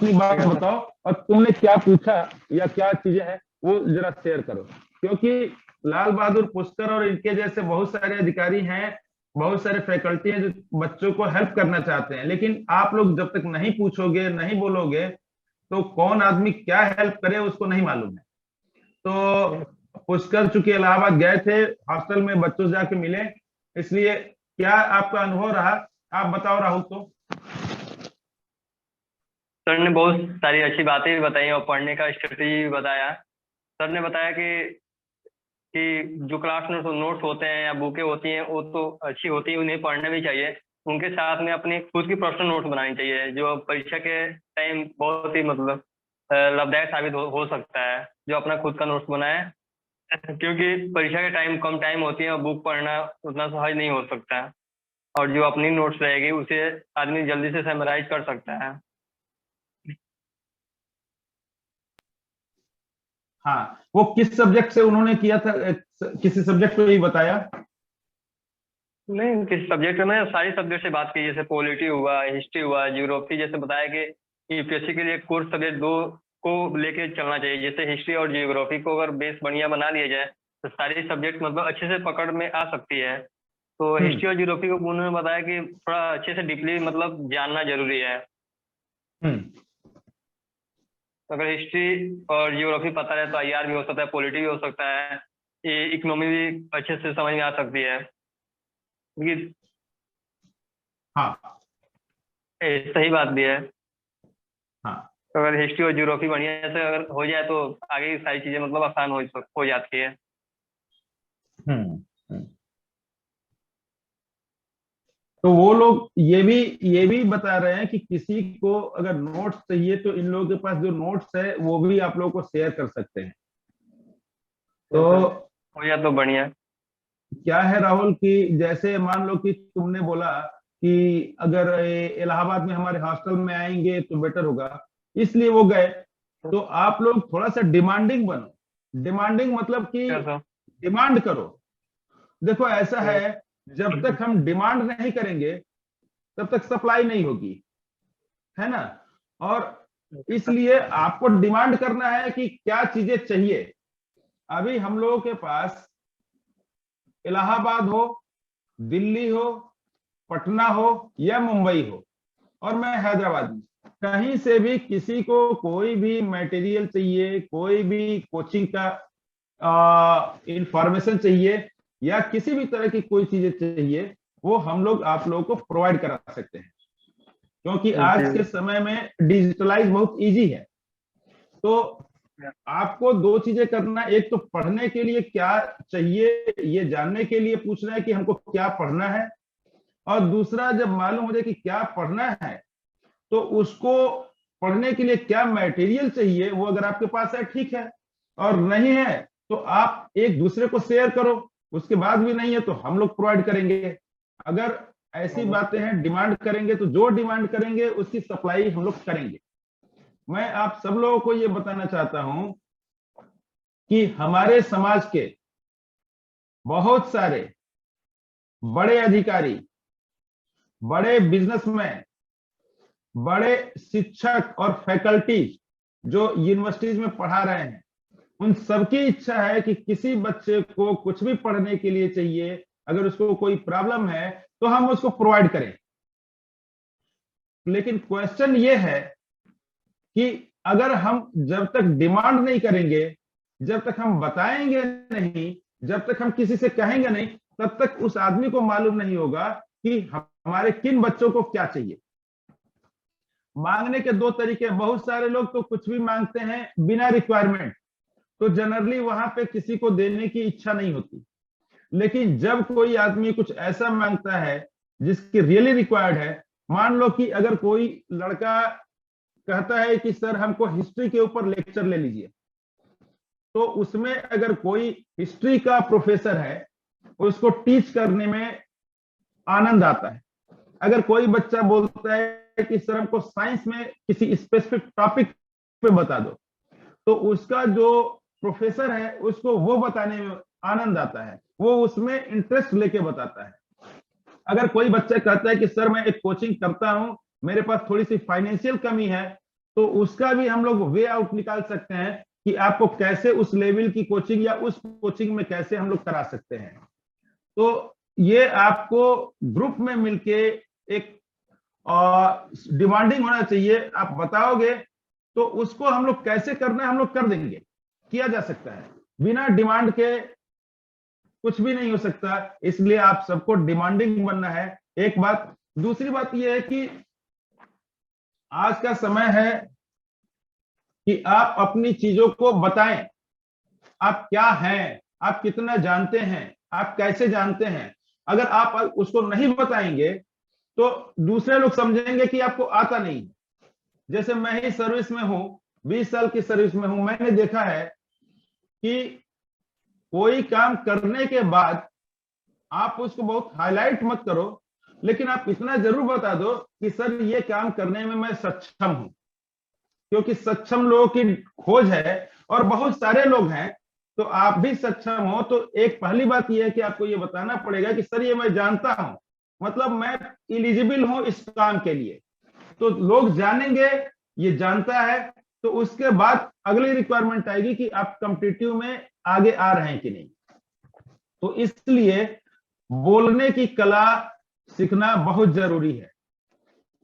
अपनी बात बताओ और तुमने क्या पूछा या क्या चीजें हैं वो जरा शेयर करो, क्योंकि लाल बहादुर पुष्कर और इनके जैसे बहुत सारे अधिकारी हैं, बहुत सारे फैकल्टी हैं जो बच्चों को हेल्प करना चाहते हैं, लेकिन आप लोग जब तक नहीं पूछोगे, नहीं बोलोगे, तो कौन आदमी क्या हेल्प करे उसको नहीं मालूम है। तो पुष्कर चूंकि इलाहाबाद गए थे, हॉस्टल में बच्चों से जाके मिले, इसलिए क्या आपका अनुभव रहा, आप बताओ राहुल। तो सर ने बहुत सारी अच्छी बातें भी बताई और पढ़ने का स्ट्रेटेजी भी बताया। सर ने बताया कि जो क्लास नोट्स होते हैं या बुकें होती हैं वो तो अच्छी होती है, उन्हें पढ़ना भी चाहिए। उनके साथ में अपनी खुद की पर्सनल नोट्स बनानी चाहिए, जो परीक्षा के टाइम बहुत ही मतलब लाभदायक साबित हो सकता है, जो अपना खुद का नोट्स बनाए। क्योंकि परीक्षा के टाइम कम टाइम होती है और बुक पढ़ना उतना सहज नहीं हो सकता है, और जो अपनी नोट्स रहेगी उसे आदमी जल्दी से समराइज कर सकता है। हाँ, वो किस सब्जेक्ट से उन्होंने किया था, किसी सब्जेक्ट को ही बताया? नहीं, किस सब्जेक्ट में, सारी सब्जेक्ट से बात की, जैसे पॉलिटी हुआ, हिस्ट्री हुआ, ज्योग्राफी। जैसे बताया कि यूपीएससी के लिए कोर्स सब्जेक्ट दो को लेके चलना चाहिए। जैसे हिस्ट्री और ज्योग्राफी को अगर बेस बढ़िया बना लिया जाए तो सारी सब्जेक्ट मतलब अच्छे से पकड़ में आ सकती है। तो हिस्ट्री और ज्योग्राफी को उन्होंने बताया कि थोड़ा अच्छे से डीपली मतलब जानना जरूरी है। हम्म। अगर हिस्ट्री और ज्योग्राफी पता है तो आईआर भी हो सकता है, पॉलिटी भी हो सकता है, ये इकोनॉमी भी अच्छे से समझ में आ सकती है। क्योंकि हाँ सही बात भी है। हाँ। अगर हिस्ट्री और ज्योग्राफी बढ़िया से अगर हो जाए तो आगे की सारी चीजें मतलब आसान हो जाती है। हम्म। हम्म। तो वो लोग ये भी बता रहे हैं कि किसी को अगर नोट्स चाहिए तो इन लोगों के पास जो नोट्स है वो भी आप लोगों को शेयर कर सकते हैं। तो तो हो जाए तो बढ़िया। क्या है राहुल कि जैसे मान लो कि तुमने बोला कि अगर इलाहाबाद में हमारे हॉस्टल में आएंगे तो बेटर होगा, इसलिए वो गए। तो आप लोग थोड़ा सा डिमांडिंग बनो। डिमांडिंग मतलब कि कैसा? डिमांड करो। देखो ऐसा है, जब तक हम डिमांड नहीं करेंगे तब तक सप्लाई नहीं होगी, है ना। और इसलिए आपको डिमांड करना है कि क्या चीजें चाहिए। अभी हम लोगों के पास इलाहाबाद हो, दिल्ली हो, पटना हो या मुंबई हो, और मैं हैदराबाद में, कहीं से भी किसी को कोई भी मटेरियल चाहिए, कोई भी कोचिंग का इंफॉर्मेशन चाहिए या किसी भी तरह की कोई चीजें चाहिए, वो हम लोग आप लोगों को प्रोवाइड करा सकते हैं, क्योंकि आज के समय में डिजिटलाइज बहुत इजी है। तो आपको दो चीजें करना, एक तो पढ़ने के लिए क्या चाहिए ये जानने के लिए पूछना है कि हमको क्या पढ़ना है, और दूसरा जब मालूम हो जाए कि क्या पढ़ना है तो उसको पढ़ने के लिए क्या मटेरियल चाहिए, वो अगर आपके पास है ठीक है, और नहीं है तो आप एक दूसरे को शेयर करो। उसके बाद भी नहीं है तो हम लोग प्रोवाइड करेंगे। अगर ऐसी बातें हैं, डिमांड करेंगे तो जो डिमांड करेंगे उसकी सप्लाई हम लोग करेंगे। मैं आप सब लोगों को ये बताना चाहता हूं कि हमारे समाज के बहुत सारे बड़े अधिकारी, बड़े बिजनेसमैन, बड़े शिक्षक और फैकल्टी जो यूनिवर्सिटीज में पढ़ा रहे हैं, उन सबकी इच्छा है कि किसी बच्चे को कुछ भी पढ़ने के लिए चाहिए, अगर उसको कोई प्रॉब्लम है तो हम उसको प्रोवाइड करें। लेकिन क्वेश्चन ये है कि अगर हम जब तक डिमांड नहीं करेंगे, जब तक हम बताएंगे नहीं, जब तक हम किसी से कहेंगे नहीं, तब तक उस आदमी को मालूम नहीं होगा कि हमारे किन बच्चों को क्या चाहिए। मांगने के दो तरीके, बहुत सारे लोग तो कुछ भी मांगते हैं बिना रिक्वायरमेंट, तो जनरली वहां पे किसी को देने की इच्छा नहीं होती। लेकिन जब कोई आदमी कुछ ऐसा मांगता है जिसकी रियली रिक्वायर्ड है, मान लो कि अगर कोई लड़का कहता है कि सर हमको हिस्ट्री के ऊपर लेक्चर ले लीजिए, तो उसमें अगर कोई हिस्ट्री का प्रोफेसर है उसको टीच करने में आनंद आता है। अगर कोई बच्चा बोलता है कि सर हमको साइंस में किसी स्पेसिफिक टॉपिक पे बता दो, तो उसका जो प्रोफेसर है उसको वो बताने में आनंद आता है, वो उसमें इंटरेस्ट लेके बताता है। अगर कोई बच्चा कहता है कि सर मैं एक कोचिंग करता हूं, मेरे पास थोड़ी सी फाइनेंशियल कमी है, तो उसका भी हम लोग वे आउट निकाल सकते हैं कि आपको कैसे उस लेवल की कोचिंग या उस कोचिंग में कैसे हम लोग करा सकते हैं। तो ये आपको ग्रुप में मिलके एक डिमांडिंग होना चाहिए। आप बताओगे तो उसको हम लोग कैसे करना है हम लोग कर देंगे, किया जा सकता है। बिना डिमांड के कुछ भी नहीं हो सकता, इसलिए आप सबको डिमांडिंग बनना है, एक बात। दूसरी बात यह है कि आज का समय है कि आप अपनी चीजों को बताएं। आप क्या हैं, आप कितना जानते हैं, आप कैसे जानते हैं। अगर आप उसको नहीं बताएंगे तो दूसरे लोग समझेंगे कि आपको आता नहीं। जैसे मैं ही सर्विस में हूं, 20 साल की सर्विस में हूं, मैंने देखा है कि कोई काम करने के बाद आप उसको बहुत हाईलाइट मत करो, लेकिन आप इतना जरूर बता दो कि सर ये काम करने में मैं सक्षम हूं, क्योंकि सक्षम लोगों की खोज है और बहुत सारे लोग हैं। तो आप भी सक्षम हो तो एक पहली बात यह है कि आपको ये बताना पड़ेगा कि सर ये मैं जानता हूं, मतलब मैं एलिजिबल हूं इस काम के लिए। तो लोग जानेंगे ये जानता है, तो उसके बाद अगली रिक्वायरमेंट आएगी कि आप कॉम्पिटिटिव में आगे आ रहे हैं कि नहीं। तो इसलिए बोलने की कला सीखना बहुत जरूरी है।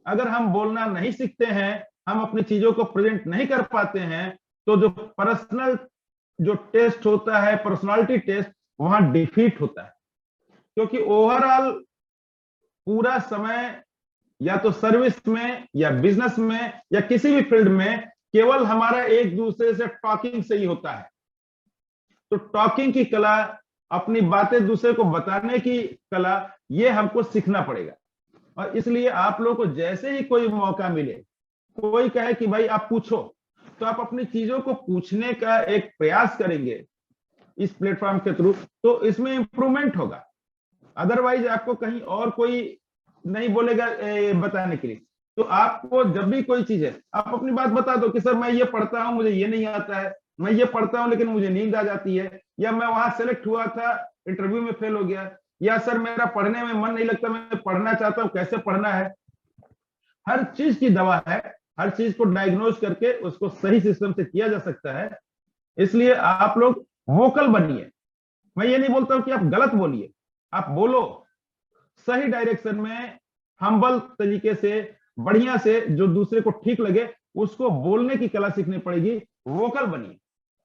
अगर हम बोलना नहीं सीखते हैं, हम अपनी चीजों को प्रेजेंट नहीं कर पाते हैं, तो जो पर्सनल जो टेस्ट होता है, पर्सनालिटी टेस्ट, वहां डिफीट होता है। क्योंकि ओवरऑल पूरा समय या तो सर्विस में या बिजनेस में या किसी भी फील्ड में केवल हमारा एक दूसरे से टॉकिंग से ही होता है। तो टॉकिंग की कला, अपनी बातें दूसरे को बताने की कला, ये हमको सीखना पड़ेगा। और इसलिए आप लोगों को जैसे ही कोई मौका मिले, कोई कहे कि भाई आप पूछो, तो आप अपनी चीजों को पूछने का एक प्रयास करेंगे इस प्लेटफॉर्म के थ्रू, तो इसमें इंप्रूवमेंट होगा। अदरवाइज आपको कहीं और कोई नहीं बोलेगा बताने के लिए। तो आपको जब भी कोई चीज है, आप अपनी बात बता दो कि सर मैं ये पढ़ता हूं, मुझे ये नहीं आता है, मैं ये पढ़ता हूं लेकिन मुझे नींद आ जाती है, या मैं वहां सेलेक्ट हुआ था इंटरव्यू में फेल हो गया, या सर मेरा पढ़ने में मन नहीं लगता, मैं पढ़ना चाहता हूं, कैसे पढ़ना है। हर चीज की दवा है, हर चीज को डायग्नोज करके उसको सही सिस्टम से किया जा सकता है। इसलिए आप लोग वोकल बनिए। मैं ये नहीं बोलता हूं कि आप गलत बोलिए, आप बोलो सही डायरेक्शन में, हम्बल तरीके से, बढ़िया से, जो दूसरे को ठीक लगे उसको बोलने की कला सीखनी पड़ेगी। वोकल बनिए,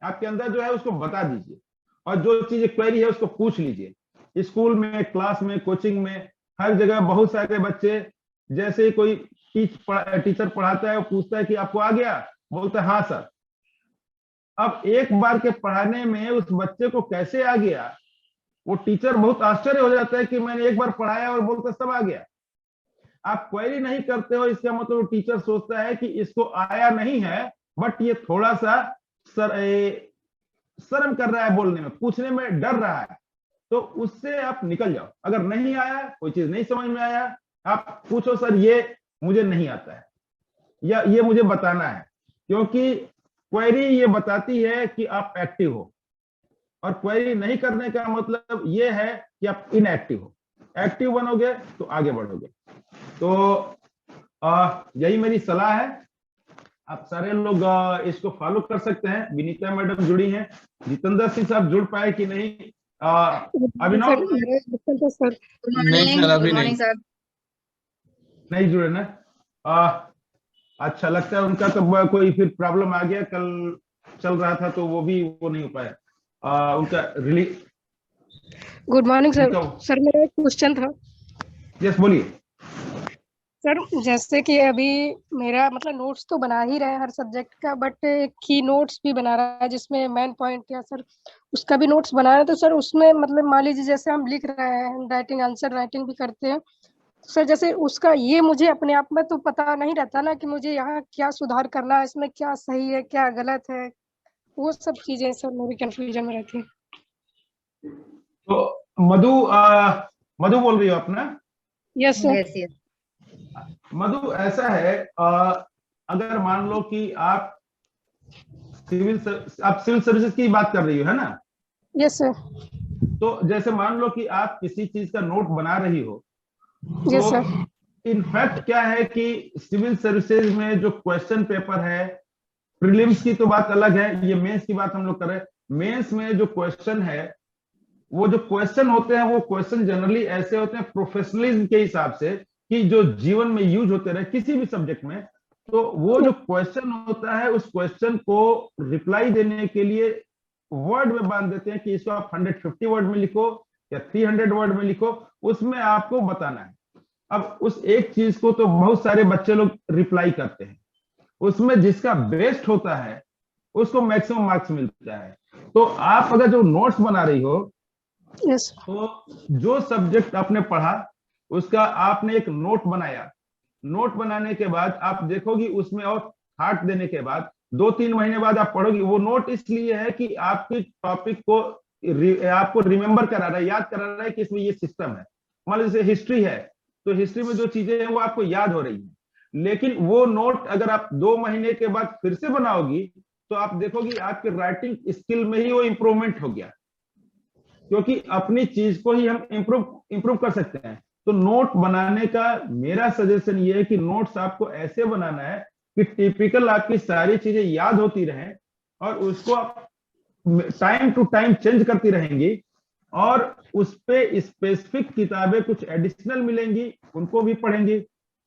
आपके अंदर जो है उसको बता दीजिए, और जो चीज क्वेरी है उसको पूछ लीजिए। स्कूल में, क्लास में, कोचिंग में, हर जगह बहुत सारे बच्चे, जैसे कोई टीचर पढ़ाता है, वो पूछता है कि आपको आ गया, बोलता है हाँ सर। अब एक बार के पढ़ाने में उस बच्चे को कैसे आ गया, वो टीचर बहुत आश्चर्य हो जाता है कि मैंने एक बार पढ़ाया और बोलता सब आ गया। आप क्वेरी नहीं करते हो, इसका मतलब टीचर सोचता है कि इसको आया नहीं है, बट ये थोड़ा सा शर्म कर रहा है बोलने में, पूछने में डर रहा है। तो उससे आप निकल जाओ। अगर नहीं आया, कोई चीज नहीं समझ में आया, आप पूछो सर ये मुझे नहीं आता है, या ये मुझे बताना है। क्योंकि क्वेरी ये बताती है कि आप एक्टिव हो, और क्वेरी नहीं करने का मतलब ये है कि आप इनएक्टिव हो। एक्टिव बनोगे तो आगे बढ़ोगे। तो यही मेरी सलाह है। आप सारे लोग इसको फॉलो कर सकते हैं। विनीता मैडम जुड़ी हैं, जितेंद्र सिंह साहब जुड़ पाए कि नहीं, अभिनव नहीं सर, अभी नहीं सर। नहीं जुड़े ना। अच्छा, लगता है उनका तो कोई फिर प्रॉब्लम आ गया, कल चल रहा था तो वो नहीं हो पाया उनका release. Good morning sir. Sir मेरा एक क्वेश्चन था। यस बोलिए सर, जैसे कि अभी मेरा मतलब नोट्स तो बना ही रहे हैं हर सब्जेक्ट का, बट की नोट्स भी बना रहा है जिसमें मेन पॉइंट या सर उसका भी नोट्स बना रहा है। तो सर उसमें मतलब मान लीजिए जैसे हम लिख रहे हैं, हैंड राइटिंग, आंसर राइटिंग भी करते हैं, तो सर जैसे उसका ये मुझे अपने आप में तो पता नहीं रहता ना कि मुझे यहाँ क्या सुधार करना है, इसमें क्या सही है क्या गलत है, वो सब चीजें सर मेरी कंफ्यूजन में रहती है। तो मधु बोल रही हो आप ना? Yes sir. Yes yes. Madhu, ऐसा है, अगर मान लो कि आप सिविल सर्विसेज की बात कर रही हो, है ना? Yes sir. तो जैसे मान लो कि आप किसी चीज का नोट बना रही हो, यस तो सर। इनफैक्ट क्या है कि सिविल सर्विसेज में जो क्वेश्चन पेपर है, प्रीलिम्स की तो बात अलग है, ये मेंस की बात हम लोग कर रहे हैं। मेंस में जो क्वेश्चन है, वो जो क्वेश्चन होते हैं, वो क्वेश्चन जनरली ऐसे होते हैं प्रोफेशनलिज्म के हिसाब से, कि जो जीवन में यूज होते रहे किसी भी सब्जेक्ट में। तो वो जो क्वेश्चन होता है, उस क्वेश्चन को रिप्लाई देने के लिए वर्ड में बांध देते हैं कि इसको आप 150 वर्ड में लिखो या 300 वर्ड में लिखो, उसमें आपको बताना है। अब उस एक चीज को तो बहुत सारे बच्चे लोग रिप्लाई करते हैं, उसमें जिसका बेस्ट होता है उसको मैक्सिमम मार्क्स मिलता है। तो आप अगर जो नोट्स बना रही हो, यस, तो जो सब्जेक्ट आपने पढ़ा उसका आपने एक नोट बनाया, नोट बनाने के बाद आप देखोगी उसमें, और हार्ट देने के बाद 2-3 महीने बाद आप पढ़ोगी। वो नोट इसलिए है कि आपके टॉपिक को आपको रिमेंबर करा रहा है, याद करा रहा है कि इसमें ये सिस्टम है। मान लीजिए हिस्ट्री है, तो हिस्ट्री में जो चीजें हैं वो आपको याद हो रही है। लेकिन वो नोट अगर आप 2 महीने के बाद फिर से बनाओगी, तो आप देखोगी आपके राइटिंग स्किल में ही वो इंप्रूवमेंट हो गया, क्योंकि अपनी चीज को ही हम इंप्रूव कर सकते हैं। तो नोट बनाने का मेरा सजेशन ये है कि नोट्स आपको ऐसे बनाना है कि टिपिकल आपकी सारी चीजें याद होती रहें, और उसको आप टाइम टू टाइम चेंज करती रहेंगी, और उस पे स्पेसिफिक किताबें कुछ एडिशनल मिलेंगी, उनको भी पढ़ेंगी।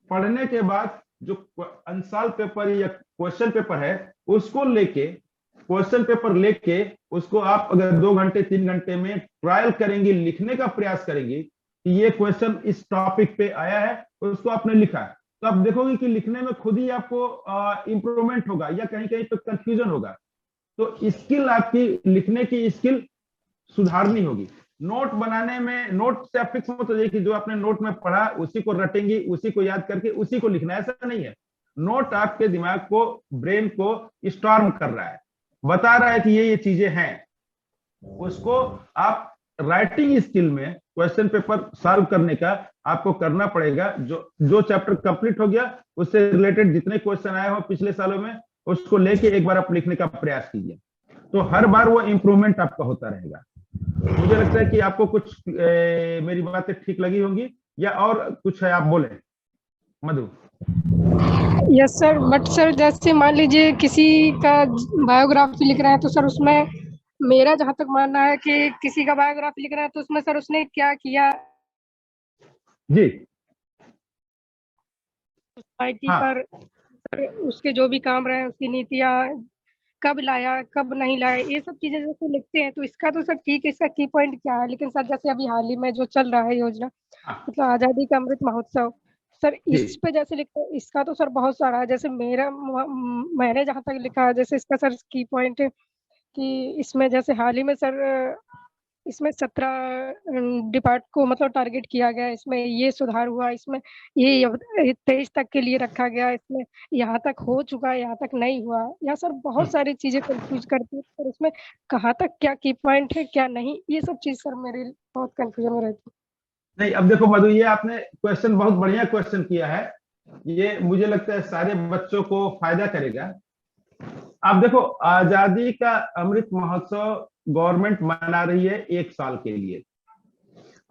पढ़ने के बाद जो आंसर पेपर या क्वेश्चन पेपर है, उसको लेके, क्वेश्चन पेपर लेके उसको आप अगर 2 घंटे 3 घंटे में ट्रायल करेंगी, लिखने का प्रयास करेंगी कि ये क्वेश्चन इस टॉपिक पे आया है, उसको आपने लिखा है, तो आप देखोगे कि लिखने में खुद ही आपको इंप्रूवमेंट होगा, या कहीं कहीं पे कंफ्यूजन होगा। तो स्किल आपकी, लिखने की स्किल सुधारनी होगी। नोट बनाने में, नोट से आप फिक्स मत हो जाइए कि जो आपने नोट में पढ़ा उसी को रटेंगी, उसी को याद करके उसी को लिखना है, ऐसा नहीं है। नोट आपके दिमाग को, ब्रेन को स्टॉर्म कर रहा है, बता रहा है कि ये चीजें हैं। उसको आप राइटिंग स्किल में क्वेश्चन पेपर सॉल्व करने का आपको करना पड़ेगा। जो चैप्टर कंप्लीट हो गया, उससे रिलेटेड जितने क्वेश्चन आए हो पिछले सालों में, उसको लेके एक बार आप लिखने का प्रयास कीजिए, तो हर बार वो इंप्रूवमेंट आपका होता रहेगा। मुझे लगता है कि आपको कुछ मेरी बातें ठीक लगी होंगी, या और कुछ है आप बोले Madhu. Yes sir. But sir जैसे मान लीजिए किसी का बायोग्राफी लिख रहे हैं, तो सर उसमें मेरा जहां तक मानना है कि किसी का बायोग्राफी लिख रहे हैं तो उसमें सर उसने क्या किया जी, सोसाइटी हाँ, पर, सर उसके जो भी काम रहे, उसकी नीतियाँ कब लाया, कब नहीं लाया, ये सब चीजें जैसे लिखते हैं, तो इसका तो सर ठीक है, इसका की पॉइंट क्या है। लेकिन सर जैसे अभी हाल ही में जो चल रहा है योजना, हाँ, मतलब आजादी का अमृत महोत्सव, सर जी, इस पे जैसे लिखते हैं, इसका तो सर बहुत सारा है। जैसे मैंने जहाँ तक लिखा है, जैसे इसका सर की पॉइंट है कि इसमें जैसे हाल ही में सर इसमें 17 डिपार्ट को मतलब टारगेट किया गया, इसमें ये सुधार हुआ, इसमें ये 23 तक के लिए रखा गया, इसमें यहाँ तक हो चुका है, यहाँ तक नहीं हुआ। यहाँ सर बहुत सारी चीजें कंफ्यूज करती है, पर इसमें कहाँ तक क्या की पॉइंट है, क्या नहीं, ये सब चीज सर मेरे बहुत कंफ्यूजन में रहती है। नहीं, अब देखो मधु, ये आपने क्वेश्चन बहुत बढ़िया क्वेश्चन किया है, ये मुझे लगता है सारे बच्चों को फायदा करेगा। आप देखो, आजादी का अमृत महोत्सव गवर्नमेंट मना रही है 1 साल के लिए।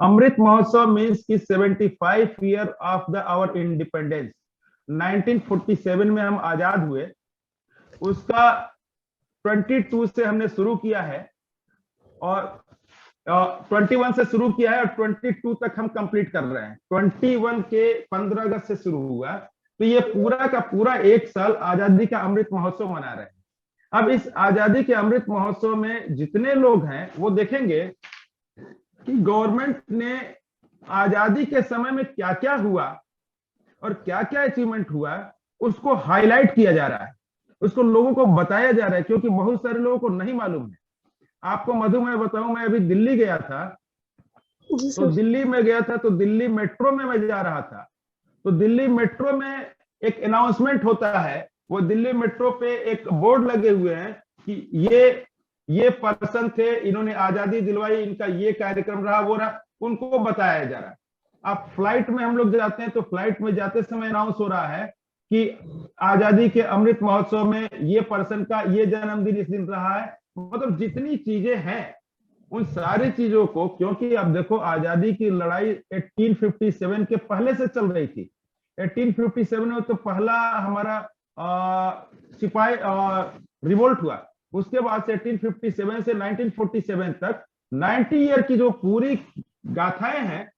अमृत महोत्सव मीन्स की 75 year of the our independence. 1947 में हम आजाद हुए, उसका 22 से हमने शुरू किया है, और 21 से शुरू किया है, और 22 तक हम कंप्लीट कर रहे हैं। 21 के 15 अगस्त से शुरू हुआ, तो ये पूरा का पूरा 1 साल आजादी का अमृत महोत्सव मना रहे हैं। अब इस आजादी के अमृत महोत्सव में जितने लोग हैं, वो देखेंगे कि गवर्नमेंट ने आजादी के समय में क्या क्या हुआ और क्या क्या अचीवमेंट हुआ, उसको हाईलाइट किया जा रहा है, उसको लोगों को बताया जा रहा है, क्योंकि बहुत सारे लोगों को नहीं मालूम है। आपको मधु मैं बताऊं, मैं अभी दिल्ली गया था, तो दिल्ली में गया था, तो दिल्ली मेट्रो में मैं जा रहा था, तो दिल्ली मेट्रो में एक अनाउंसमेंट होता है, वो दिल्ली मेट्रो पे एक बोर्ड लगे हुए हैं कि ये पर्सन थे, इन्होंने आजादी दिलवाई, इनका ये कार्यक्रम रहा, वो रहा, उनको बताया जा रहा है। अब फ्लाइट में हम लोग जाते हैं, तो फ्लाइट में जाते समय अनाउंस हो रहा है कि आजादी के अमृत महोत्सव में ये पर्सन का ये जन्मदिन इस दिन रहा है। मतलब जितनी चीजें हैं, उन सारी चीजों को, क्योंकि अब देखो आजादी की लड़ाई 1857 के पहले से चल रही थी, 1857 में तो पहला हमारा सिपाही रिवोल्ट हुआ। उसके बाद से 1857 से 1947 तक 90 ईयर की जो पूरी गाथाएं हैं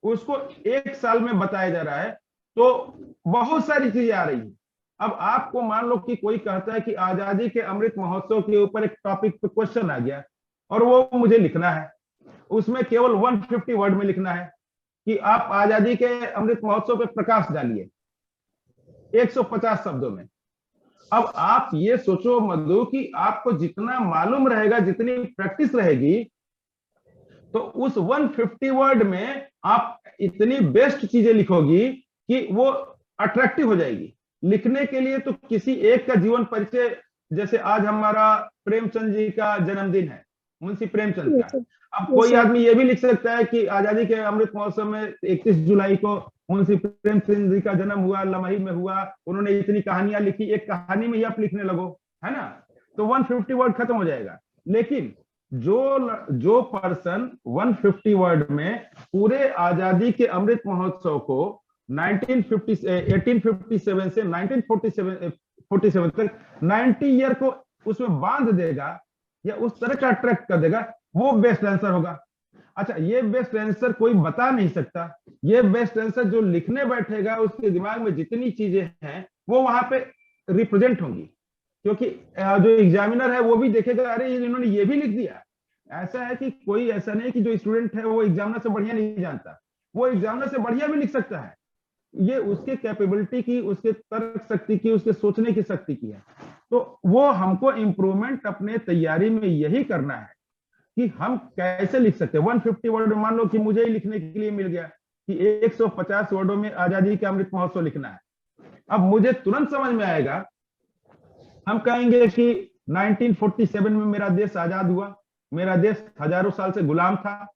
उसको एक साल में बताया जा रहा है। तो बहुत सारी चीजें आ रही हैं। अब आपको मान लो कि कोई कहता है कि आजादी के अमृत महोत्सव के ऊपर एक टॉपिक पे क्वेश्चन आ गया और वो मुझे लिखना है, उसमें केवल 150 वर्ड में लिखना है कि आप आजादी के अमृत महोत्सव पे प्रकाश डालिए 150 शब्दों में। अब आप ये सोचो मधु कि आपको जितना मालूम रहेगा, जितनी प्रैक्टिस रहेगी, तो उस 150 वर्ड में आप इतनी बेस्ट चीजें लिखोगी कि वो अट्रैक्टिव हो जाएगी। लिखने के लिए तो किसी एक का जीवन परिचय, जैसे आज हमारा प्रेमचंद जी का जन्मदिन है, मुंशी प्रेमचंद का, अब कोई आदमी ये भी लिख सकता है कि आजादी के अमृत महोत्सव में 31 जुलाई को मुंशी प्रेमचंद जी का जन्म हुआ, लमही में हुआ, उन्होंने इतनी कहानियां लिखी, एक कहानी में ही आप लिखने लगो, है ना, तो 150 वर्ड खत्म हो जाएगा। लेकिन जो पर्सन 150 वर्ड में पूरे आजादी के अमृत महोत्सव को 1857 से 1947 तक 90 ईयर को उसमें बांध देगा या उस तरह का अट्रैक्ट कर देगा, वो बेस्ट आंसर होगा। अच्छा, ये बेस्ट आंसर कोई बता नहीं सकता। ये बेस्ट आंसर जो लिखने बैठेगा उसके दिमाग में जितनी चीजें हैं वो वहां पे रिप्रेजेंट होंगी, क्योंकि जो एग्जामिनर है वो भी देखेगा, अरे इन्होंने ये भी लिख दिया। ऐसा है कि कोई ऐसा नहीं कि जो स्टूडेंट है वो एग्जामिनर से बढ़िया नहीं जानता, वो एग्जामिनर से बढ़िया भी लिख सकता है। ये उसके कैपेबिलिटी की, उसके तर्क शक्ति की, उसके सोचने की शक्ति की है। तो वो हमको इंप्रूवमेंट अपने तैयारी में यही करना है कि हम कैसे लिख सकते हैं। 150 वर्ड मान लो कि मुझे ही लिखने के लिए मिल गया कि 150 वर्डों में आजादी का अमृत महोत्सव लिखना है। अब मुझे तुरंत समझ में आएगा, हम कहेंगे कि 1947 में मेरा देश आजाद हुआ, मेरा देश हजारों साल से गुलाम था,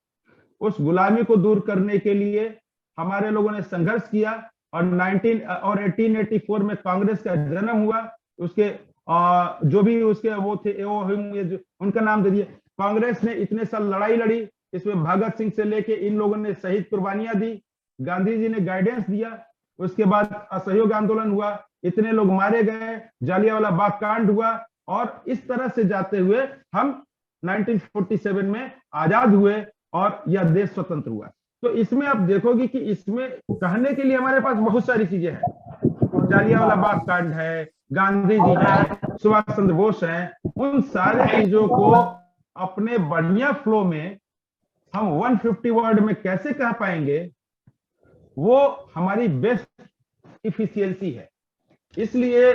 उस गुलामी को दूर करने के लिए हमारे लोगों ने संघर्ष किया और 1884 में कांग्रेस का जन्म हुआ। उसके जो भी उसके वो थे उनका नाम दे दिए। कांग्रेस ने इतने साल लड़ाई लड़ी, इसमें भगत सिंह से लेके इन लोगों ने शहीद कुर्बानियां दी, गांधी जी ने गाइडेंस दिया, उसके बाद असहयोग आंदोलन हुआ, इतने लोग मारे गए, जालियांवाला बाग कांड हुआ, और इस तरह से जाते हुए हम 1947 में आजाद हुए और यह देश स्वतंत्र हुआ। तो इसमें आप देखोगे कि इसमें कहने के लिए हमारे पास बहुत सारी चीजें हैं। जालियांवाला बाग कांड है, गांधी जी हैं, सुभाष चंद्र बोस हैं, उन सारे चीजों को अपने बढ़िया फ्लो में हम 150 वर्ड में कैसे कह पाएंगे, वो हमारी बेस्ट इफिशियंसी है। इसलिए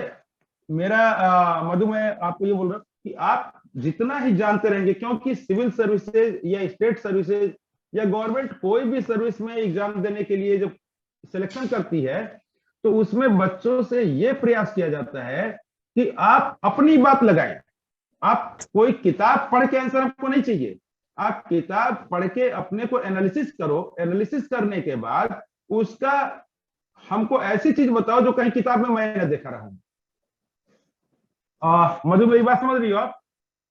मेरा मधु, मैं आपको ये बोल रहा हूं कि आप जितना ही जानते रहेंगे, क्योंकि सिविल सर्विसेज या स्टेट सर्विसेज या गवर्नमेंट कोई भी सर्विस में एग्जाम देने के लिए जब सिलेक्शन करती है तो उसमें बच्चों से यह प्रयास किया जाता है कि आप अपनी बात लगाएं। आप कोई किताब पढ़ के आंसर आपको नहीं चाहिए, आप किताब पढ़ के अपने को एनालिसिस करो, एनालिसिस करने के बाद उसका हमको ऐसी चीज बताओ जो कहीं किताब में मैं न देखा रहा हूं। मधु, मेरी बात समझ रही हो आप?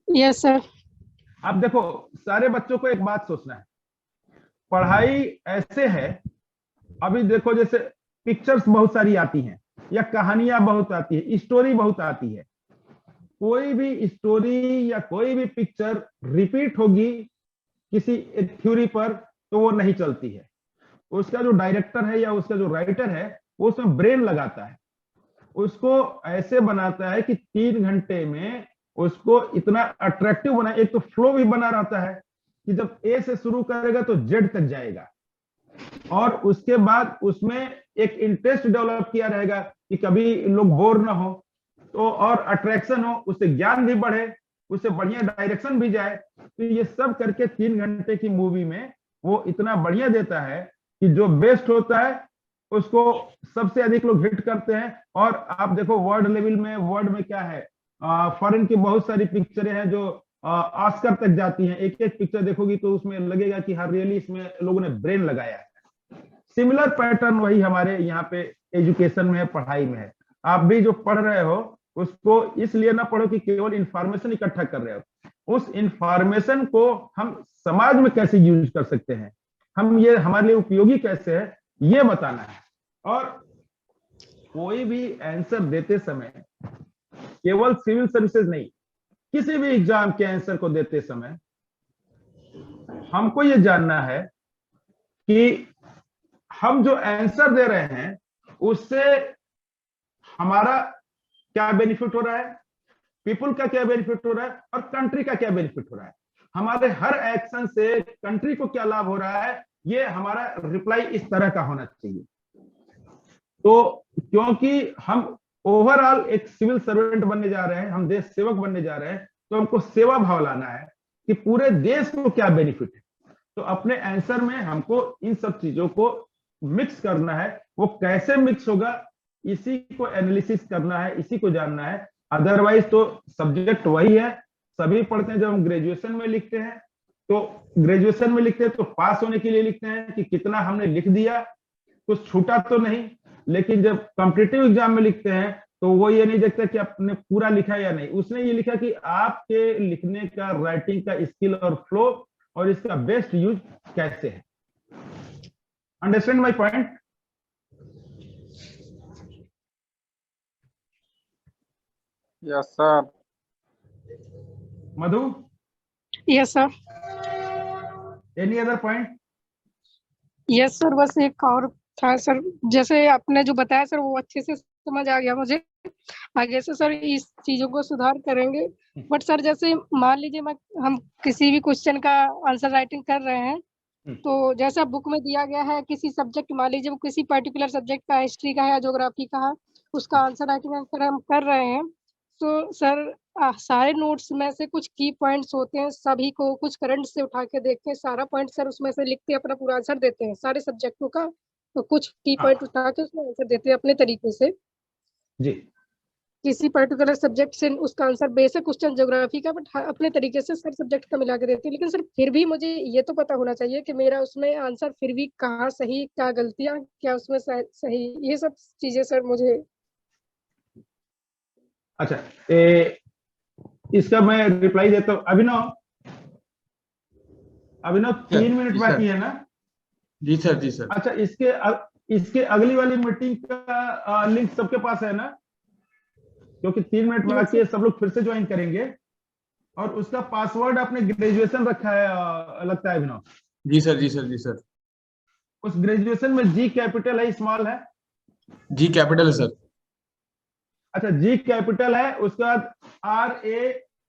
Yes sir. आप देखो, सारे बच्चों को एक बात सोचना है, पढ़ाई ऐसे है, अभी देखो जैसे पिक्चर्स बहुत सारी आती हैं या कहानियां बहुत आती है, स्टोरी बहुत आती है। कोई भी स्टोरी या कोई भी पिक्चर रिपीट होगी किसी एक थ्योरी पर तो वो नहीं चलती है। उसका जो डायरेक्टर है या उसका जो राइटर है वो उसमें ब्रेन लगाता है, उसको ऐसे बनाता है कि 3 घंटे में उसको इतना अट्रैक्टिव बना। एक तो फ्लो भी बना रहता है कि जब ए से शुरू करेगा तो जेड तक जाएगा, और उसके बाद उसमें एक इंटरेस्ट डेवलप किया रहेगा कि कभी लोग बोर ना हो, तो और अट्रैक्शन हो, उससे ज्ञान भी बढ़े, उससे बढ़िया डायरेक्शन भी जाए। तो ये सब करके 3 घंटे की मूवी में वो इतना बढ़िया देता है कि जो बेस्ट होता है उसको सबसे अधिक लोग हिट करते हैं। और आप देखो वर्ल्ड लेवल में, वर्ल्ड में क्या है, फॉरेन की बहुत सारी पिक्चरें हैं जो ऑस्कर तक जाती हैं। एक एक पिक्चर देखोगी तो उसमें लगेगा कि हाँ रियली इसमें लोगों ने ब्रेन लगाया है। सिमिलर पैटर्न वही हमारे यहाँ पे एजुकेशन में है, पढ़ाई में है। आप भी जो पढ़ रहे हो उसको इसलिए ना पढ़ो कि केवल इंफॉर्मेशन इकट्ठा कर रहे हो, उस इंफॉर्मेशन को हम समाज में कैसे यूज कर सकते हैं, हम ये हमारे लिए उपयोगी कैसे है, ये बताना है। और कोई भी आंसर देते समय, केवल सिविल सर्विसेज नहीं, किसी भी एग्जाम के आंसर को देते समय हमको ये जानना है कि हम जो आंसर दे रहे हैं उससे हमारा क्या बेनिफिट हो रहा है, पीपल का क्या बेनिफिट हो रहा है और कंट्री का क्या बेनिफिट हो रहा है, हमारे हर एक्शन से कंट्री को क्या लाभ हो रहा है, ये हमारा रिप्लाई इस तरह का होना चाहिए। तो क्योंकि हम ओवरऑल एक सिविल सर्वेंट बनने जा रहे हैं, हम देश सेवक बनने जा रहे हैं, तो हमको सेवा भाव लाना है कि पूरे देश को क्या बेनिफिट है। तो अपने आंसर में हमको इन सब चीजों को मिक्स करना है। वो कैसे मिक्स होगा, इसी को एनालिसिस करना है, इसी को जानना है। अदरवाइज तो सब्जेक्ट वही है, सभी पढ़ते हैं। जब हम ग्रेजुएशन में लिखते हैं तो पास होने के लिए लिखते हैं कि कितना हमने लिख दिया, कुछ छूटा तो नहीं। लेकिन जब कॉम्पिटिटिव एग्जाम में लिखते हैं तो वो ये नहीं देखता कि आपने पूरा लिखा या नहीं, उसने ये लिखा कि आपके लिखने का, राइटिंग का स्किल और फ्लो और इसका बेस्ट यूज कैसे है। Understand my point? Yes sir. Madhu? Yes sir. Any other point? Yes sir, बस एक और था सर, जैसे आपने जो बताया सर वो अच्छे से समझ आ गया मुझे। आगे से सर इस चीजों को सुधार करेंगे। बट सर जैसे मान लीजिए हम किसी भी क्वेश्चन का आंसर राइटिंग कर रहे हैं, तो जैसा बुक में दिया गया है किसी सब्जेक्ट, मान लीजिए वो किसी पर्टिकुलर सब्जेक्ट का, हिस्ट्री का है या ज्योग्राफी का है, उसका आंसर राइटिंग अगर हम कर रहे हैं तो सर सारे नोट्स में से कुछ की पॉइंट्स होते हैं, सभी को कुछ करंट से उठा के देखते हैं, सारा पॉइंट सर उसमें से लिखते अपना पूरा आंसर देते हैं सारे सब्जेक्टों का, तो कुछ की पॉइंट उठा के उसमें आंसर देते हैं अपने तरीके से जी। किसी पर्टिकुलर सब्जेक्ट से उसका आंसर, बेसिक क्वेश्चन ज्योग्राफी का, बट अपने तरीके से सर सब्जेक्ट का मिला के देते हैं। लेकिन सर फिर भी मुझे ये तो पता होना चाहिए कि मेरा उसमें आंसर फिर भी कहाँ सही, क्या गलतियां, क्या उसमें सही, ये सब चीजें सर मुझे। अच्छा, इसका मैं रिप्लाई देता हूँ। अभिनव 3 मिनट बाकी है ना? जी सर, जी सर। अच्छा, इसके अगली वाली मीटिंग का लिंक सबके पास है ना? क्योंकि 3 मिनट बाकी है, सब लोग फिर से ज्वाइन करेंगे। और उसका पासवर्ड आपने ग्रेजुएशन रखा है लगता है अभिनव? जी सर, जी सर, जी सर। उस ग्रेजुएशन में जी कैपिटल है, स्मॉल है? जी कैपिटल है सर। अच्छा, जी कैपिटल है, उसके बाद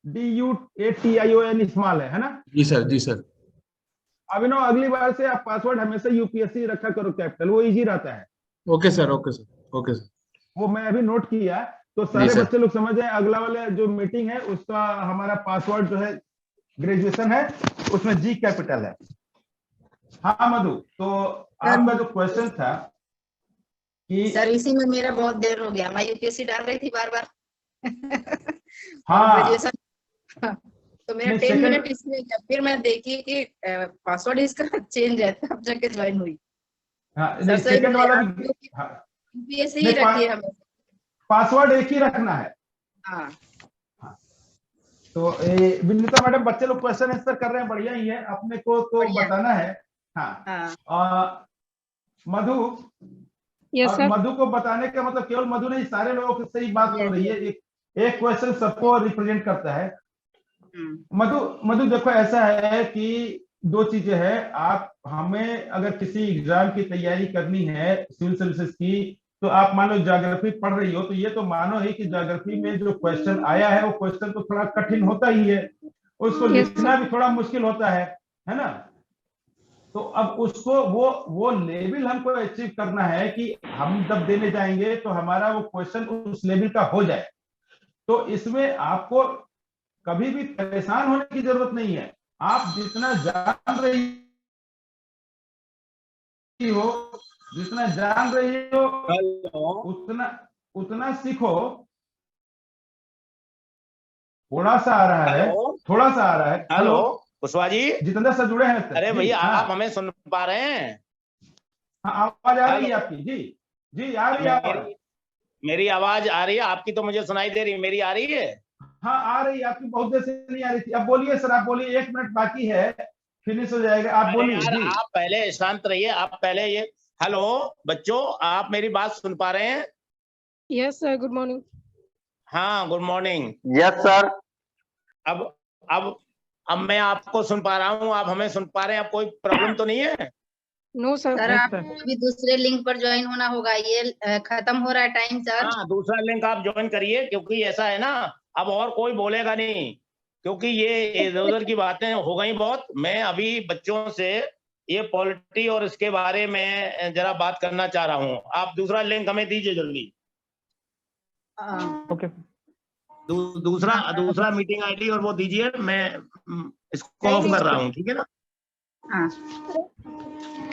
RADUATION स्मॉल है ना? जी सर, जी सर। अभिनव अगली बार से आप पासवर्ड हमेशा यूपीएससी रखा करो कैपिटल, वो इजी रहता है। Okay sir, okay sir, okay sir. वो मैं अभी नोट किया, तो सारे बच्चे लोग समझ जाए। अगला वाला जो मीटिंग है उसका हमारा पासवर्ड जो है ग्रेजुएशन है, उसमें जी कैपिटल है। हाँ मधु, तो आपका जो क्वेश्चन था कि सर इसी में मेरा बहुत देर हो गया, मैं यूपीएससी डाल रही थी बार बार। हाँ, तो मेरा 10 मिनट इसमें गया, फिर मैं देखी कि पासवर्ड इसका चेंज है, तब जाके ज्वाइन हुई। हाँ, सेकंड वाला भी यूपीएससी ही रखिए हमें, पासवर्ड एक ही रखना है। हाँ। तो विनीता मैडम, बच्चे लोग क्वेश्चन आंसर कर रहे हैं, बढ़िया ही है, अपने को तो बताना है। हाँ, मधु, और मधु को बताने का मतलब केवल मधु नहीं, सारे लोगों से ही बात हो रही है। एक क्वेश्चन सबको रिप्रेजेंट करता है। मधु देखो, ऐसा है कि 2 चीजें हैं। आप हमें अगर किसी एग्जाम की तैयारी करनी है सिविल सर्विसेज की, तो आप मान लो ज्योग्राफी पढ़ रही हो, तो ये तो मानो ही कि ज्योग्राफी में जो क्वेश्चन आया है वो क्वेश्चन तो थोड़ा कठिन होता ही है, उसको लिखना भी थोड़ा मुश्किल होता है ना? तो अब उसको वो लेवल हमको अचीव करना है कि हम जब देने जाएंगे तो हमारा वो क्वेश्चन उस लेवल का हो जाए। तो इसमें आपको कभी भी परेशान होने की जरूरत नहीं है। आप जितना जान रही हो उतना सीखो। थोड़ा सा आ रहा है। हेलो कुशवाहा जी, जितेंद्र सर जुड़े हैं? अरे भैया, आप हमें सुन पा रहे हैं? हाँ, आवाज आ रही है आपकी? जी आ रही है। मेरी आवाज आ रही है? आपकी तो मुझे सुनाई दे रही है, मेरी आ रही है? हाँ, आ रही है। आपकी बहुत देर से नहीं आ रही थी। अब बोलिए सर, आप बोलिए, 1 मिनट बाकी है, फिनिश हो जाएगा। आप बोलिए जी। आप पहले शांत रहिए, आप पहले ये। हेलो बच्चों, आप मेरी बात सुन पा रहे हैं? Yes sir, good morning. हाँ, गुड मॉर्निंग। Yes sir. अब मैं आपको सुन पा रहा हूँ, आप हमें सुन पा रहे हैं, अब कोई प्रॉब्लम तो नहीं है? No sir. सर आपको अभी दूसरे लिंक पर ज्वाइन होना होगा, ये खत्म हो रहा है टाइम सर। हाँ, दूसरा लिंक आप ज्वाइन करिए, क्योंकि ऐसा है ना, अब और कोई बोलेगा नहीं, क्योंकि ये इधर उधर की बातें हो गई बहुत। मैं अभी बच्चों से ये पॉलिटी और इसके बारे में जरा बात करना चाह रहा हूँ। आप दूसरा लिंक हमें दीजिए जल्दी। ओके। दूसरा मीटिंग आईडी और वो दीजिए, मैं इसको ऑफ कर रहा हूँ, ठीक है ना? हाँ